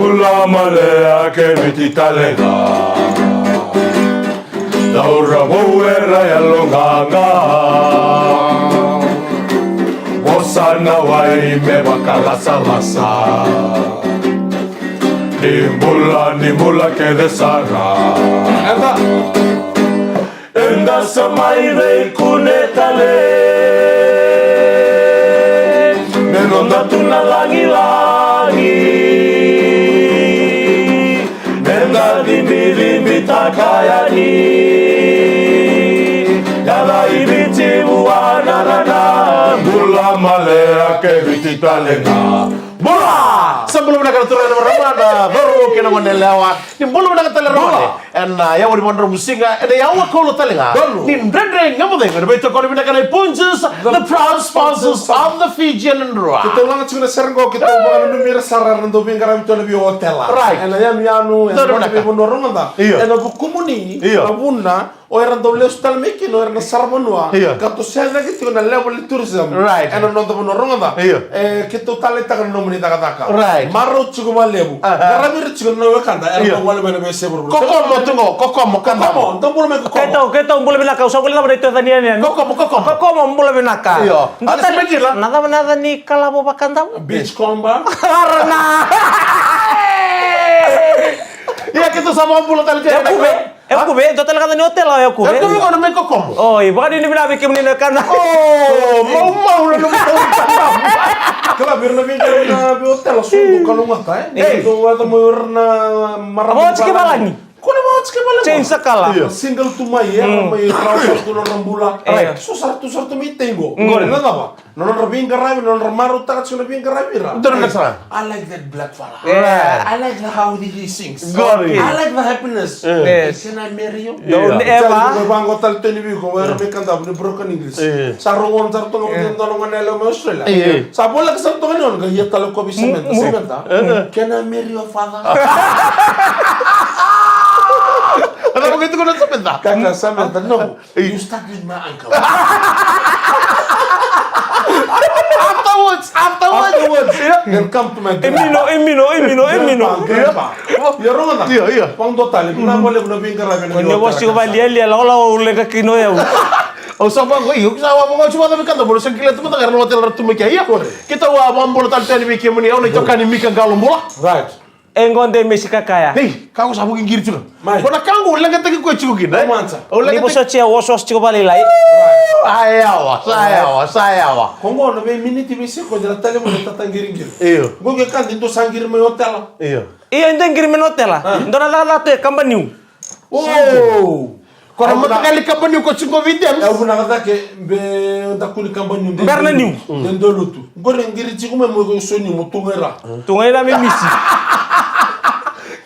Mula malea ke vititalega Daura mouera ya longanga Bosana wai me bakalasa-lasa Ni mula ke desara Enda samai kunetale Menonda tuna langi-langi Nenda dimbi-dimbi takayani Yala ibiti buanarana Mula malea ke vititalenga Bola! Sebelum nak turun mana baru kena menelawat. Ni belum nak telerone. Ena yang mau dimandang musinga, ena yang awak kalau telinga. Ni dreng ngamu deh. Ada betul kalau kita kena punches the proud sponsors of the Fijian and Roa. Kita ulang cuma serenggo kita bukan numir sarar untuk bingkaran itu lebih hotel lah. Right. Ena yang mianu, ena lebih menorong anda. Ena bukumuni, abuna. Orang tu lepas tal mekin, orang sarmanua. Katu saya lagi tu na level tourism. Right. Ena nonton menorong anda. Kita tahu tak nomor ni taka-taka. Right. Marut cukup malebu. Karena cukup nawe kanda. Ena boleh mana biasa berburu. Kokomo kanda. Entah boleh mana kokomo. Kita boleh binaka. Usah boleh nama itu tadi ni. Kokomo boleh binaka. Iya. Ada mikir lah. Nada ni kalau mau makan tahu. Beach comba. Karena. Ya kita sama pulau tali cewek. Aku be, total kata ni hotel lah aku. Aku ni orang main kokomo. Oh, bukan ini bila bikin ni kan. Oh, mau lah Kalau biar lebih dari hotel sungguh kalau nggak tahu. Itu waktu mau marah. Mau cek balani. Kau mau cek balani? Change sekala. Single tu mai ya, mai transfer tu orang bula. Susah tu meeting go. Nggak apa? Non rabin karabi, non ramaru tak cuma rabin karabi lah. Itu nak serang. I like that black fella. Yeah. I like how he sings. Good. I like the happiness. Yes. Can I marry you? Don't ever. Jadi bang hotel tu ni biku, mau rabin kan tak boleh broken English. Sarungon sarto ngomong tolongan elo Australia. Sapo lagi sarto ngayon, kaya talo ko bisimenta. Can I marry your father? Ada begitu kau nak sampai tak? Kakak samenta, no. You start with my uncle. Afterwards, then come to my grandpa. Emino. Ya rongan tak? Iya. Pang total, kita boleh guna bingkar lagi. Kau bos juga dia lalu lega kino ya. Oh sama gue, yuk sama mau cuma tapi kan tak boleh sekilas teman karena hotel ratu mikir iya. Kita wah mau bola tali mikir meni, awak itu kan mikir galon bola. Right. Engonde Messi kakaya. Hei, kau sabu kingir juga. Kau kanggo lagi tadi kau cukup gini. Ni bos cia wosos cukup balik lai. Saya. Kongo na be minute bisi ko dira tale mo tata ngiringir. Iyo. Go ge kan dinto sangir mo hotel. Iyo. Iya ente ngirim hotel lah. Ndona la te kambaniu. Oh. Kau mata kali kapan kau cukup video. Ya buna kata ke be da kuli kambani ndé. Berna niu. Den do lutu. Go le ngiri ci ko mo go soni mo tungera. Tungera mi misi.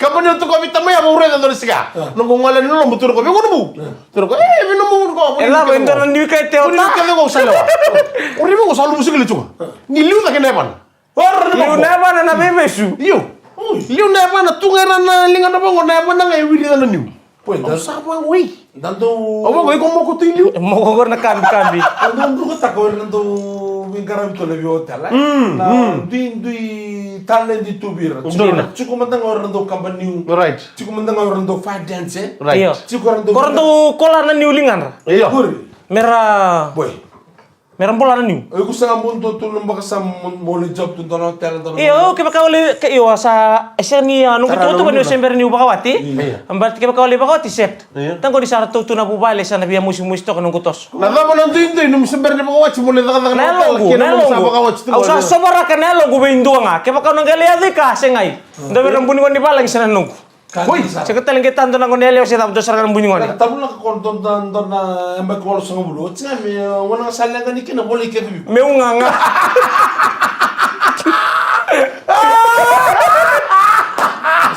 Kapan itu kau minta maya mau reda dari sega. Nunggu ngalah nunggu betul kau bingung nunggu. Terus kau minum kau. Elah benda niu kayak teo Kau kau kau salah. Orang mau salah musik le cuma. Ni liu tak kena apa? Liu napa na bebesu. Liu napa na tungera na lingan apa nggak napa na nggak wiri na niu. Puenta. Siapa wih? Danto. Apa kau mau kau tuh liu? Mau kau nak kambi. Danto ndru ko tako danto wingaram to le hotel. Na di talent di tubira. Ciku mandang orang do kambani. Right. Ciku mandang orang do fight dance. Right. Ciku orang do. Korang tu kola na niu lingan. Iya. Merah. Boy. Merah bola na niu. Aku sangat buntu tu lembak sam boleh job tu dono hotel dono. Iyo, kita kau le ke iyo sa eseni anu kita tu kan iyo sember niu bakawati. Ambat kita kau le bakawati set. Tangko di sana tu na bubale sana biar musim-musim tu kan nungkutos. Nada mana tu itu minum sebenarnya mau wajib boleh tak tak Nelonggu. Usah sobara kan nelonggu bindua ngah. Kita kau nanggali adika sengai. Dah berang bunyikan di balang sana nunggu. Woi, seketel kita tu nangko nelio saya tak besar kan bunyikan. Tapi nak konton dan na embak kalau sangat bulu. Cina me wana salah kan ikan boleh kebi. Meunganga.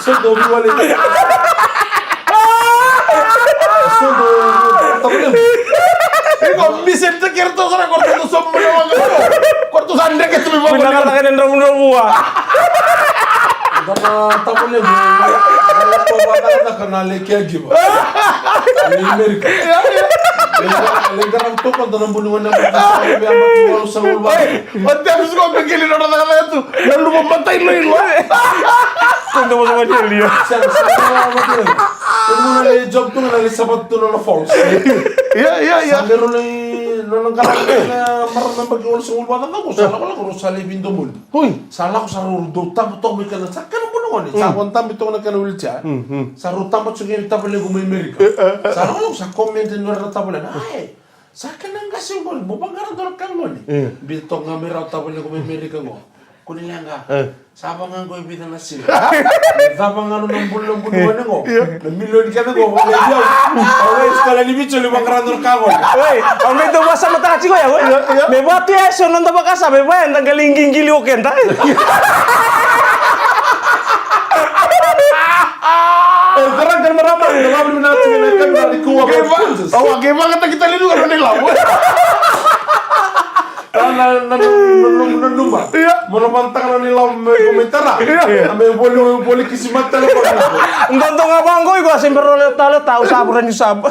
Sudah boleh. Sudah tak boleh. Kau bisa terkira tu orang kortu semua orang kortu sandek itu memang. Benar kan endrong buah. Karena tak boleh. Kalau kau baca kenal lagi apa? Ini Amerika. Lengkap tu kan dalam bunyian yang berkata biar mahu sanggul banget. Nanti harus kau begini orang itu lalu membantai lu. untuk sama Delio. Ini job tuh ngali sabat tuh nono false. Iya. Sambil nono kalah marah bagi orang sungguh banget aku salah kalau salah pintu mul. Salah aku salah do tam to mi kana sakkan pun ngoni. Sakon tam to na kana wilcha. Saru tam to ngi tabale go mi Amerika. Salah kalau sa comment no ra tabale. Ai. Sakkan nang kasih gol, mo pangaran dol kan ngoni. Bito ngamira tabale go mi Amerika ngo. Kunilanga. Sapa nga ko ibita na sila. Sapa nga no nambul wala ngo. Na milyon ka na ngo. Wala yaw. Always kala ni bicho li makarandor ka ngo. Woi, ang may tuwa sa mata kachi ko ya, woi. May bati ya, so nanda ba kasa, may ba, ang galingging gili o kenta. Karang kan marama, marama ni natin na kan dari kuwa ba. Oke banget kita lihat kan nila. Nanumba. Monumantang na nila komentara. Ame boli kisimat tala pa. Ang nga bangko, ikaw, sempre ulit tao, saburan yung sab.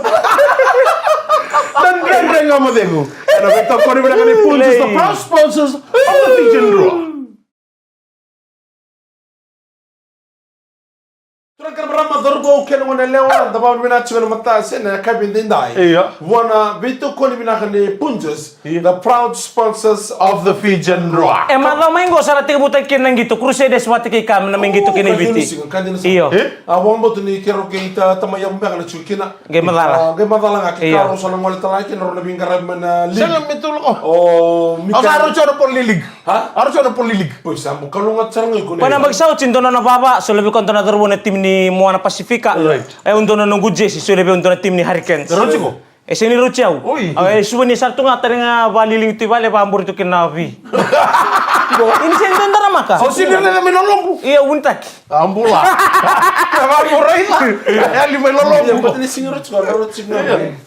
Dan nggak mau tengok. Ada betul kau ni berani sponsors, the proud sponsors of the Pigeon Draw. Turang kan marama dorbo ken ngone lewa dapat mina chuna mata sena kabin dindai. Iya. Wana bitu koni mina kan punjas, the proud sponsors Of the Pigeon Draw. Emang main gak usah tiga buta kinang gitu, Crusaders wati kay kam na main gitu kini biti. Iyo. Awang botu ni kero kita tamayang bang na chukina. Gay madala. Gay madala nga Iya. karo sa ngol talaki no na bingara mana lig. Saya betul kok. Oh, Harus coba polilig. Ha? Harus coba polilig. Pues amo kalungat sarang ko Pana magsaw cinto na baba, so lebih konto na turbo na tim ni Moana Pacifica. Right. Untuk na nunggu Jesse, so lebih untuk na tim ni Hurricanes. Terus ko. Sini ruciau. Oi. Suwe ni sartu nga taringa baliling tu bale pambur tu kinavi. Ini sen tentara maka. Oh sini na menolong. Iya untak. Ambula. Kamu murah itu. Ya lima Ya lolong. botu ni singro chwa ro chingna.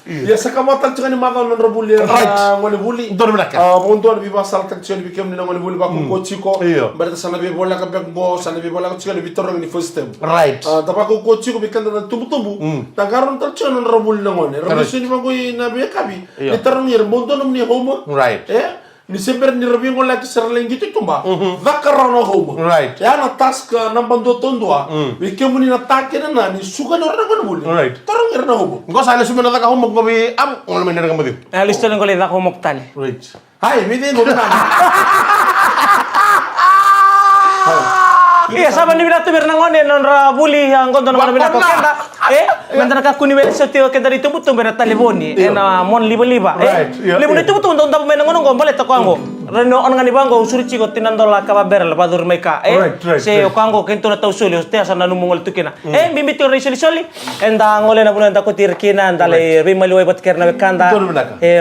Ya sakamatan chani mata no robuli ngone buli. Don mereka. Punto bi basal tak chani bi kem ni ngone buli ba ko chiko. Iya. Berarti sana bi bola ka bek go sana bi bola ka chani bi torong ni first step. Right. Dapat ko chiko bi kanda na tumbu. Tagaron tal chani no robuli ngone. Robuli sini ma na bi kabi. Ni tarong yer monto no ni homa. Right. Ni sempre ni rabi ngola ki serleng gitu tumba. Vakara no homa. Right. Ya na task na bando tondua. Bi kemuni na takena na ni suka no na buli. Right. Tarong yer na homa. Engkau sana semua nak kau mau kami ngol main dengan kamu. Listo lang ko lida ko moktali. Right. Hai, bidi mo na. Iya, sama ni binatu bernangone non rabuli yang konto na binatu kenda. Mentana ka kuni wel setio kenda itu butung berat telefoni. Na mon liba. Right, iya, Liba iya. itu butung untuk menang ngono ngombe to kango. Reno on ngani bango usuri chiko tinandola ka baber la badur meka. Right, Se o kango kento na tausuli ustia sana numungol tukina. Bimbi to resoli soli. Enda ngole na bulan ta ko tirkina ndale bimali way bat kerna bekanda.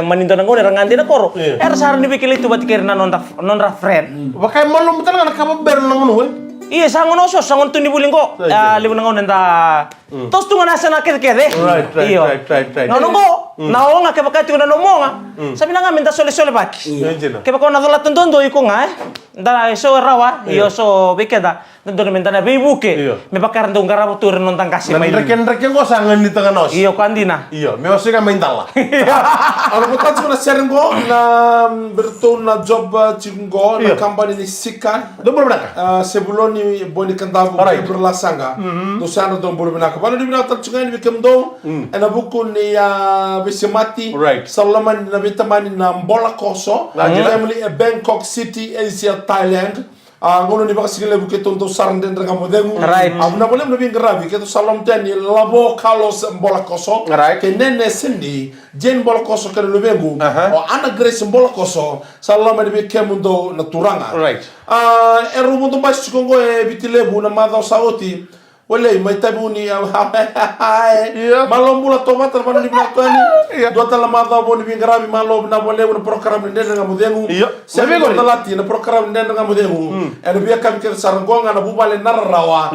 Manindo na ngole rangandi na koro. Sar ni bikili tu bat kerna non ra friend. Pakai malu betul kan kamu bernang ngono. Iya, sangon oso, sangon tuh nibuling kok. Libu nangon nenda. Tos tuh nasa nakit kede. Right. No nunggu. Nao nga kaya bakit yung nanomo nga. Sabi na nga minta sole baki. Kaya bako nadola tundondo iko nga. Nda so rawa, iyo so bikeda. Nando minta na bibuke. Me bakaran dong garabo turin nontang kasih main. Reken kok sangan di tengah nos. Iyo kandina. Iya, me masih kan mental lah. Ano po tayo na sharing ko na berto na job chingo na company ni Sikan. Dobro berapa? Sebelum ni boni kandabu berlasanga. Do sana do bolo binaka. Paano di binaka tayo ni bikem do. Ena buku ni Bisimati. Right. Salaman na bitamani na Mbola Koso. Family Bangkok City, Asia, Thailand. Ngono ni baka sigile buke tonto sarnden nga modemu. Right. Na bolem na bin gravi ke to salam tani labo Carlos Mbola Koso. Right. Ke nene sendi jen Mbola Koso ke lo bengu. O ana Grace Mbola Koso salam ni be kemundo na turanga. Right. Eru mundo basi kongo e bitilebu na madha saoti. Wale mai tabu ni malombula tomata mana ni binatani. Dua tala madha boni bin gravi malo na wale na program ni nga modengu. Sebe go talati na program ni nga modengu. Eno biya kam ke sarangonga na bubale narrawa.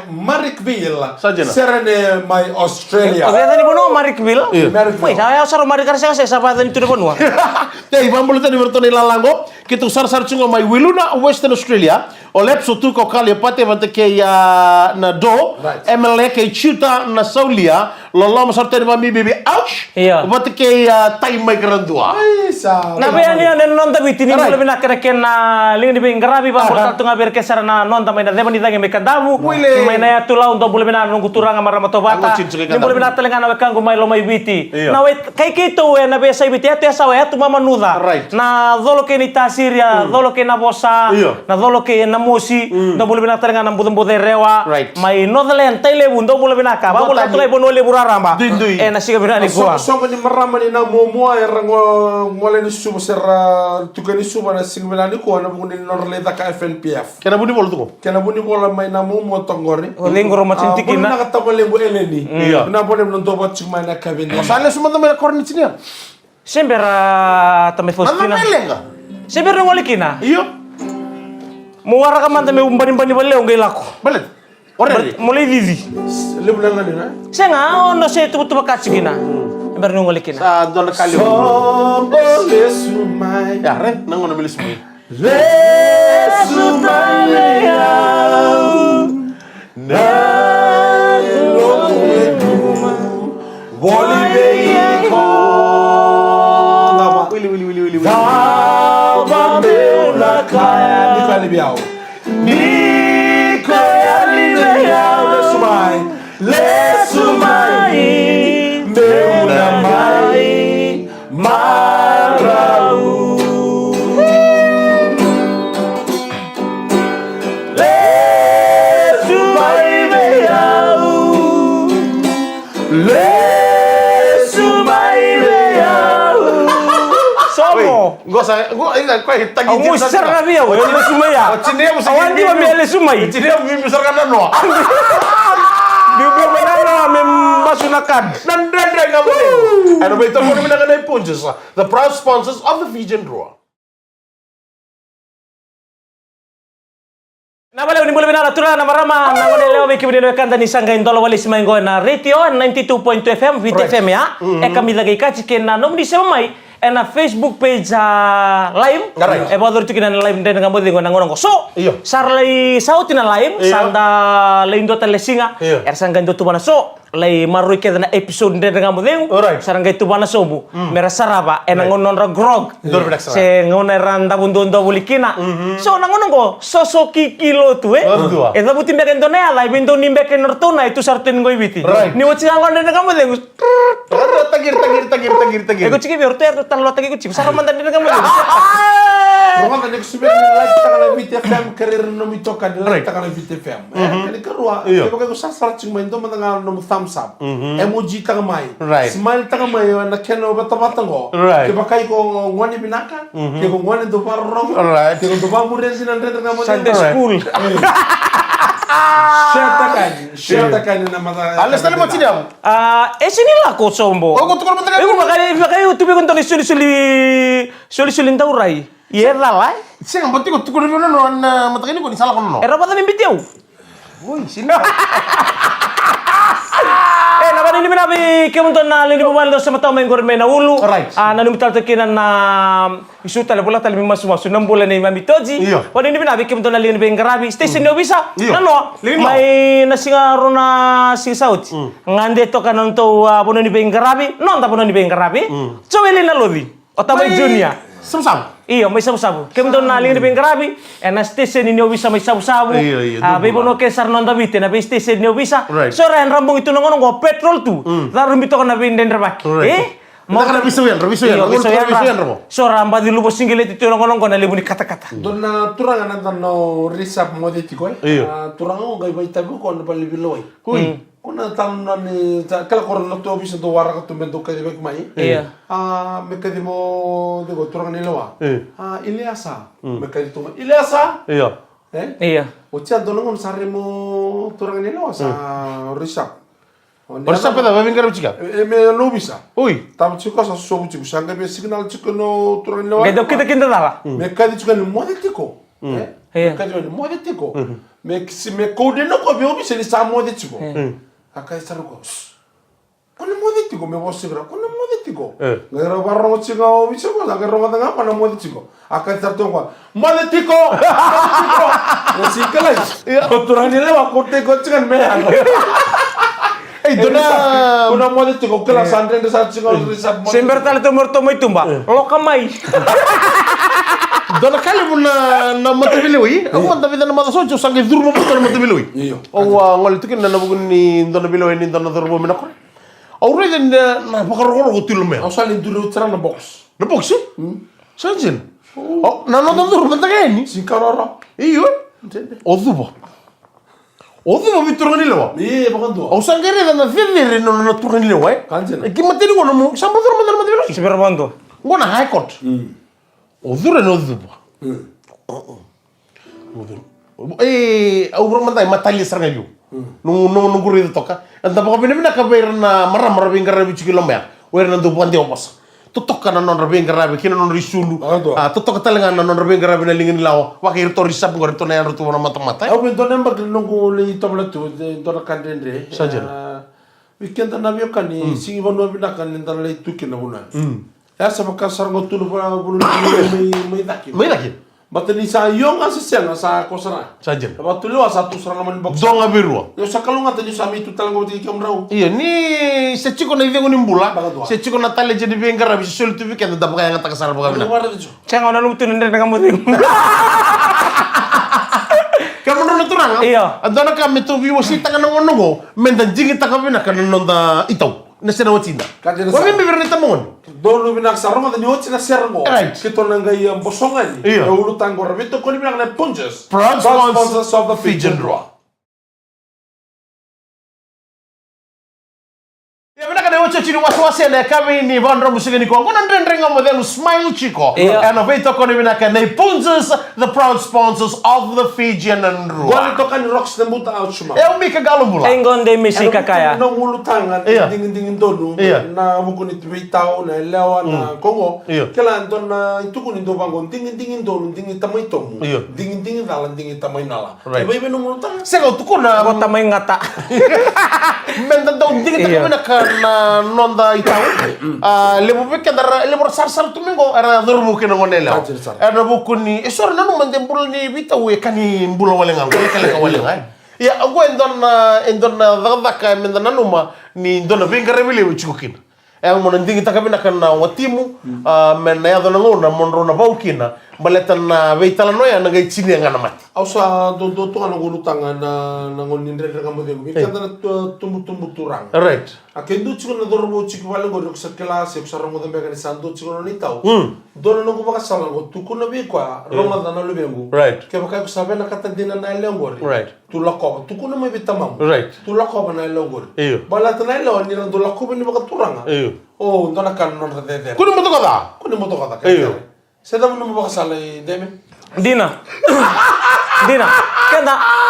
Marikville. Serene my Australia. Oke, tadi bono Marikville. Wih, saya usah Marikar saya siapa tadi itu bono. Teh bambul tadi bertoni lalango. Kita sar cungo mai Wiluna Western Australia. Olep sotu ko kali pate vante ke ya na do. MLA ke chuta na saulia Lolo masorte ni mami baby ouch. Iya. Buat ke time may karandua. Isa. Na be ani ane nonta biti ni boleh bina kena kena ling di bengarabi ba portal tunga ber kesara na nonta mai na deba ni tangi mekandamu. Mai na ya tula untuk boleh bina nunggu turanga mara matobata. Ni boleh bina telenga na wekangu mai lo mai biti. Na we kai kito we na be sai biti ate asa we atu mama nuda. Na dolo ke ni tasiria, dolo ke na bosa, na dolo ke na musi, na boleh bina telenga na budem bude rewa. Mai no dalen tele bundo boleh bina ka. Ba boleh tulai bono le buraramba. Na siga bina ni gua. So ni marama ni na momo era ngole ni sumo serra tukani sumo na singwela ni ko na buni norle da ka FNPF. Kena buni bol tuko. Kena buni bola mai na momo tongori. Lingro macam tiki Na na. kata boleh bu eleni. Na boleh non toba cuma na kabin. Masale semua teman korni sini ya. Sembera tame Faustina. Mana melenga? Sembera ngoli kina. Iyo. Muara ka man tame umbani-bani bale ngai lako. Balik. Order. Mulai vivi. Lebih ngani na. Senga ono se tu kaci kina. Sembera ngoli kina. Sa don kali. Boleh sumai. Ya, ren nangono milis mo. Sumai ya. Na boleh beko. Wili. Tava meu na kaya. Niko alibiao. Niko alibiao. Lesumai. Meu namai. Marau. Lesumai beau. Lesumai beau. Somo. Gua tagi. Ang musar na biya, we le sumaya. Cine mo Awan di ba le sumay? Cine mo misar ka na no. Di ba manalo mem basunakan. Dan nga mo. Ano ba ito mo naman na punches? The proud sponsors of the Fijian Draw. Na bale ni boleh bina tura na marama na ngone leo beki bina kanda ni sanga indolo wali simaingo na radio 92.2 FM VTFM ya. E kami lagi kaci kena nom di semai na Facebook page live. E badur tu kena live den ngambo dingo nangono so. Sarlai sautina live sanda leindo telesinga. Sanga ndo tu bana so. Lai marui ke na episode den ngambo dingo. Saranga itu bana so bu. Mera saraba nangono ra grog. Se ngone randa bundondo bulikina. So nangono go so kilo tu Eda buti mbek Indonesia live indo nimbek nortuna itu sartin go ibiti. Ni wotsi ngambo den ngambo dingo. Tagir. Ego ciki biar tuh talo tagi kucing. Sarang mantan dia kamu. Rumah tadi kusubir lagi tangan VTFM karir nomi toka di lagi tangan VTFM. Kali kerua. Kita pakai kusah serat cuma itu mendengar nom thumbs up. Emoji tangan mai. Smile tangan mai. Nak kena bata-bata go. Kita pakai ko ngwani binakan. Kita ko ngwani tu parong. Kita tu pamurin sinan rete kamu. Sunday school. Share takan na mata. Alas tali mo sini. Sini lah kau sombo. Oh, kau tukar bentar. Ego pakai YouTube kau tulis suli taurai. Iya lah. Siang berarti kau tukar dulu na mata ini kau disalah kau no. Era pada mimpi tiau. Woi, sini. Nakan ini menabi kemudian na lini bumal do sama tau main gorme na ulu. Na numital tekinan na isu tali bola tali masuk 6 bulan ni mami toji. Pada ini menabi kemudian na lini bengarabi station no bisa. Nano mai na singaro na sing sauti. Ngande to kanon to bono ni bengarabi, non ta bono ni bengarabi. Coweli na lodi. Otamai junior. Sam-sam. Iya, may sabu-sabu. Kemudian na lini bengarabi, na station ni bisa may sabu-sabu. Bebo no kesar non dabite na station ni bisa. So ran rambong itu nongono go petrol tu. Lalu mito kana binden rabak. Mau kana bisuyan. So ramba di lubo singgile itu nongono na libuni kata-kata. Dona turang na no risap modeti ko. Turang o gai bai tabu ko na pali biloi. Kuna tanong ni kala koron na to bisa to wara ka tumento kay bek mai. Mekadi mo digo turang ni lawa. Ilyasa. Mekadi to Ilyasa. Iya. Ucia donong sare mo turang ni lawa sa risap. Risap peda ba vingar chika. Me no bisa. Oi, tam chiko sa so buchi sanga be signal chiko no turang ni lawa. Gedo kita dala. Mekadi chiko ni modeti ko. Mekadi ni modeti ko. Me kode no ko be obi se ni sa modeti ko. Akai saruko. Kono modetigo me vosigra, kono modetigo. Ngero barro chiga o bichego, ngero ngata ngapa no modetigo. Akai sarto ko. Modetigo. Sikala. Oturani lewa kote ko chigan me. Itu na. Kuna mo dito ko kila sandre de sa chico risap mo. Sembra tali tumor tomo itu mbak. Lo kamay. Dona kali mo na matabiloy. Ako ang David na matasocho sangi durmo mo na matabiloy. Iyo. O ngol tikin na nabugun ni Dona Biloy ni Dona Durmo minako. Aure den na pakarolo ko tilme. Ako sa linduro tra na box. Na boxe? Sanjin. Oh, na no Durmo tagani. Si karara. Iyo. Odubo. Odubo biturani lewa. Iya bakan do. O sangere na vedere no na turani lewa. Kanjena. E kimatini ko no samba Durmo na matabiloy. Sembra bando. Ngona high court. Odure no odubo. Aurang mantai matali sarngayu. Nung guri toka. Anta baka bina ka bayar na mara bingar rabi chikilo mea. Wer na do pandi opos. Tutok ka na non rabi bingar rabi kina non risulu. Tutok ka talaga na non rabi bingar rabi na lingin lawa. Wakir to risap ngor to na yan rutu na mata-mata. Ako bin doon nembag nung li tabla tu doon kandendre. Sajen. Weekend na biyo kani singi ba no binakan nindar lay tukin na muna. Ya sa makasar ngo tulo pa bulu may daki. May lagi. Batani sa yung asisyan sa kosara. Sajen. Batulo sa tu sara naman box. Donga birwa. Yo sa kalunga tanyo sa mi tu talang ngoti kamraw. Iya ni se chiko na ivengo nimbula. Bagadwa. Se chiko na tali jadi bingar rabi sulu tu weekend da baka yang takasar baka bina. Wala dito. Cang ona lutu nende na kamu ting. Kamu non turang? Iya. Adona kami tu viwo si tangan ngongo. Mendan jingi takabina kan non da itaw. Na sina watinda. Kadena Wa mi bibir nita mon. Dono binak sarong at nyot sina sergo. Right. Kito nang gay bosongan. Iya. Ulo tango rabito ko ni binak na punches. Proud sponsors of the Fijian Draw. Ya bina kada wacho chini wasiwasi na kami ni Vandra Musigani ko. Ngona ndrenga modelo Smile Chico. Iya. And ovito ko ni bina kana punches the proud sponsors of the Fijian Draw. Wala to kan rocks na muta out shuma. Eu mi kagalo bula. Engon de misika kaya. Nang ulo tangan Iya. dingin dono Iya. na mukunit witao na lewa na kongo. Iya. Kailan don na itukunin do bangon dingin dono dingin tamay tomu. Iya. Dingin dalan dingin tamay nala. Right. Iba nang ulo tangan. Sego tuko na Kota may ngata. Menda daw dingin Iya. ta kami na nonda itaw. Lebo beke dara lebo sar tumingo era dormu kena ngonela. Era bukuni esor nanu mandembul ni bitaw e kani mbulo walenga kale ka walenga. Ya ago endon daka menda nanu ma ni ndona bengare bile uchukin. Ang mo nandingi ta kami na kana watimu men na yado ngona monro na baukina baletan na veitala noya na gai chini ngana mati. Ausa do to ano ulo tangan na ngonin re kamu demo. Kita na tumbu turang. Right. Akendo chiko na dormo chiko wala ngor sa kelas sa rongo de mega ni sando chiko ni tau. Dono no ko sala ngo tu kuno bi kwa Ramadan na lubengu. Right. Ke baka ko sabe na katandina na lengor. Right. Tu lako tu kuno may bitamam. Right. Tu lako na lengor. Iyo. Bala na lo ni na tu lako ni baka turanga. Iyo. Oh, ndona kan non de. Kuno mo to kada? Kuno mo to kada. Iyo. Seda mo baka sala deme. Dina. Kaya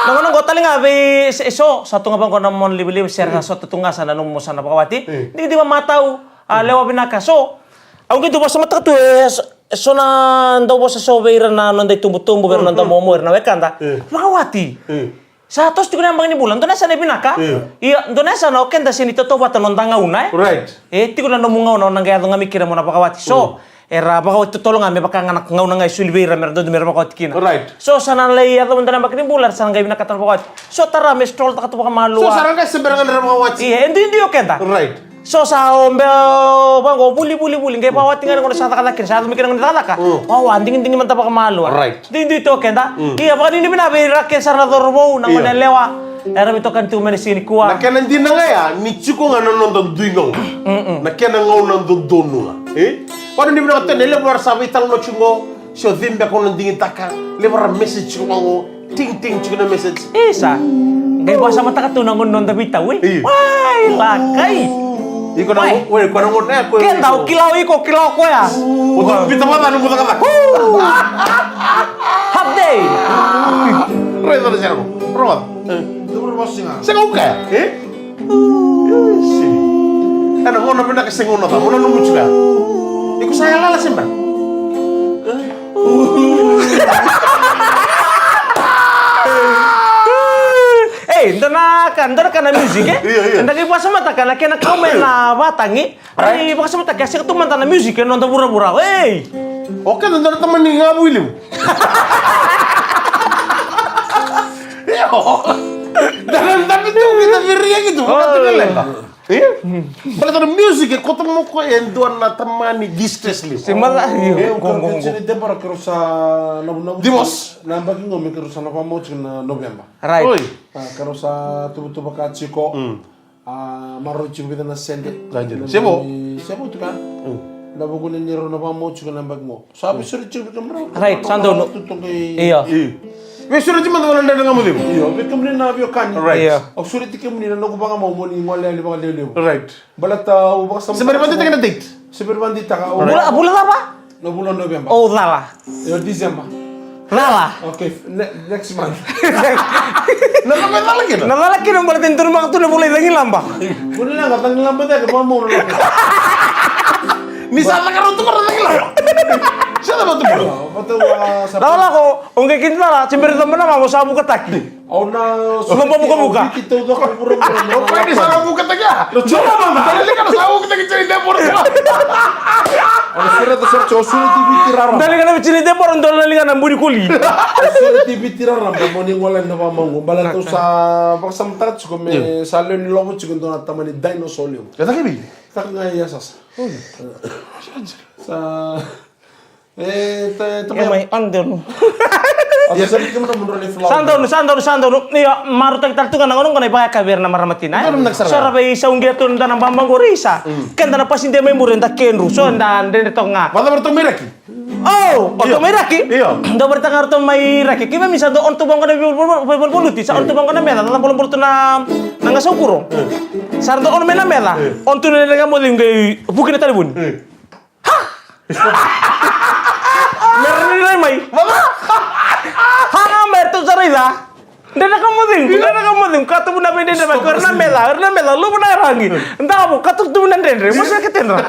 naman ko talinga be eso satu nga bang ko namon libili share nga so tutunga sana nung mo sana pakawati. Hindi di ba mataw lewa binaka so. Ang gitu ba sa mata to so na ndaw ba sa sobeira na nanday tumbo pero nanda mo na wekanda. Pakawati. Sa tos juga nang ni bulan to na sana binaka. Iya, do na sana okay da sini to ba tanon tanga unay. Right. Tigo na numungaw na nang nga mikira mo na pakawati. So era baka tutulong kami baka nganak ngaw na nga sulbira meron do meron makot kina. Right. So sana lay ato manda na bakni bulan sana gabi nakatan pakawati. So tara me stroll ta katuwa maluwa. So sarang ka seberangan na mga watch. Iya, hindi okay da. Right. So sa ombe bango buli kay pawati nga ngono sa takalakin sa ato mikira ng talaka. Wow, anding man ta baka maluwa. Right. Hindi to okay da. Iya baka hindi binabira ke sa nadorbo na ngone lewa. Era mito kan tu menisini kuwa. Nakena din na nga ya, ni chiko nga nanondon duingaw. Nakena ngaw nandon donu nga. Paano hindi mo nakata, nilabara sabi talo na chungo, siyo dhimbe ako nandingin taka, libara message ko nga ting chiko na message. Isa. Kaya ba sa mata ka tunang ngon dabita, we? Iya. Why, lakay. Iko na Ay. ko na ngon na ko. Kaya daw, kilaw ko ya. Uto bita mata nung buta kata. Half day. Redo na siya ko. Robot. Dobro boss nga. Sa ka Ano ngono pina kasi ngono ta, ngono nung mucho ka. Iko saya lala simba. Ndana na music eh. Iya. Ndagi pa sa mata kana kena komen na batangi. Ay, baka sa mata kasi tumanta na music no nda bura-bura. Hey. Oke, nandun teman ni nga builim. Yo. Dalam tapi tu kita viria gitu, bukan lenga. Iya. Balik ada musik ya, kota mo ko en doon na tamani distress liu. Simala Kung sini tempo kero sa Dimos. nambagi ngomi kero sa napamoch na November. Right. Oi. Kero sa tubutuba ka chiko. Maro chiko na sende. Ganyan. Sebo? Sebo tu kan. Nabugo ni niro napamoch na nambag mo. Sabi suri chiko kamera. Right, sando no. Tutong kay Iya. Wes sudah cuma tuan anda dengan musim. Iyo, bekum ni na biyo kan. Right. Iya. Og suri tikem ni na nago banga mo mo ni mo le banga le. Right. Balata ubak sa Sebenarnya kita kena date. Sebenarnya taka o Bulan apa? no bulan November. Oh, lala. Yo December. Lala. Okay, next month. Nakapita lagi na. Nalalaki ng balitin turun mga ito na bulay lagi lamba. Kuno lang katang lambat ay pa mo na. Misal ka ron tu karo lagi lah. Siapa betul bro? Pato sa Lala ko, kung kikinta la, simbir naman naman, masabu ka taki. Aw na Buka-buka. Kita do ka puro. Oh, pwede sa buka taga. Coba mama. Dali ka na sa buka taga cari dapur. Ang sira to sa suri TV tirara. Dali ka na bicini de poron doon na ng budi kuli. Suri TV tirara mo ni wala na pa mango. Bala to sa pagsamtat ko me salo ni lobo chigun do na tamani dinosaur. Kata kini. Tak nga yasas. Sa May andon. Ada sabi ko na mo ni flower. Sando. Niya, marutag taltungan ng anong kanay baka kabir na maramatin ay. Ano nagsara? So rabay sa unggi atun da ng bambang gorisa. Kanda na pasinde may murin da kenru. So dan den ito nga. Wala bertemu miraki. Oh, oto may raki. Iya. Do berta nga ito may raki. Kima misa do on tubang ka na buluti. Sa on tubang ka na mela. Tatang bulong to na nangasaw kurong. Sa do on may na mela. On to na nga mo lingay. Bukin na talibun. Meron nila may. Ha, merto sa rila. Hindi na kamuding. Kato mo na may din naman. Karena mela. Lu mo na irangi. Entah mo, kato mo na din. Masya kitin ra.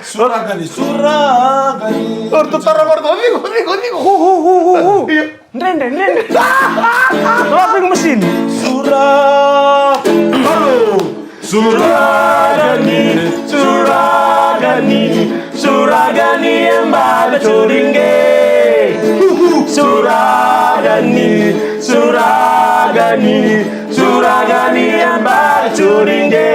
Suragani. Orto tara orto. Digo. Hu. Nden. Laping mesin. Suragani embal curingge. Suragani embal curingge.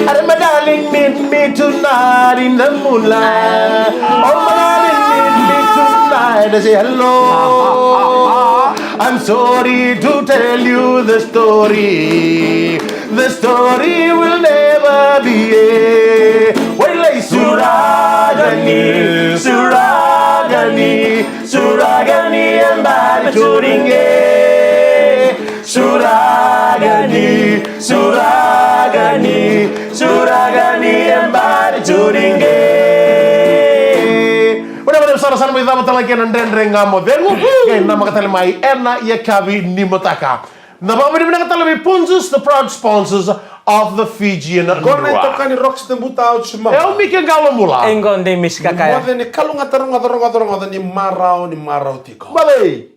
Ada darling meet me tonight in the moonlight. Oh my darling meet me tonight and say hello. I'm sorry to tell you the story. The story will never be a. Wait, like Suragani embal curingge. Suragani embal curingge. Udah sarasan mo itama talaga ng dendreng nga modelo. Ngayon na makatalimay, Erna Yakavi Nimotaka. Napapamili mo na katalami, Punzus, the proud sponsors of the Fijian Corna ito Ndua. ka ni Rox na buta out si mama. É o Mika Galamula. Enggon de miss kakaya. Ni kalong atarong ni maraw tiko. Balay.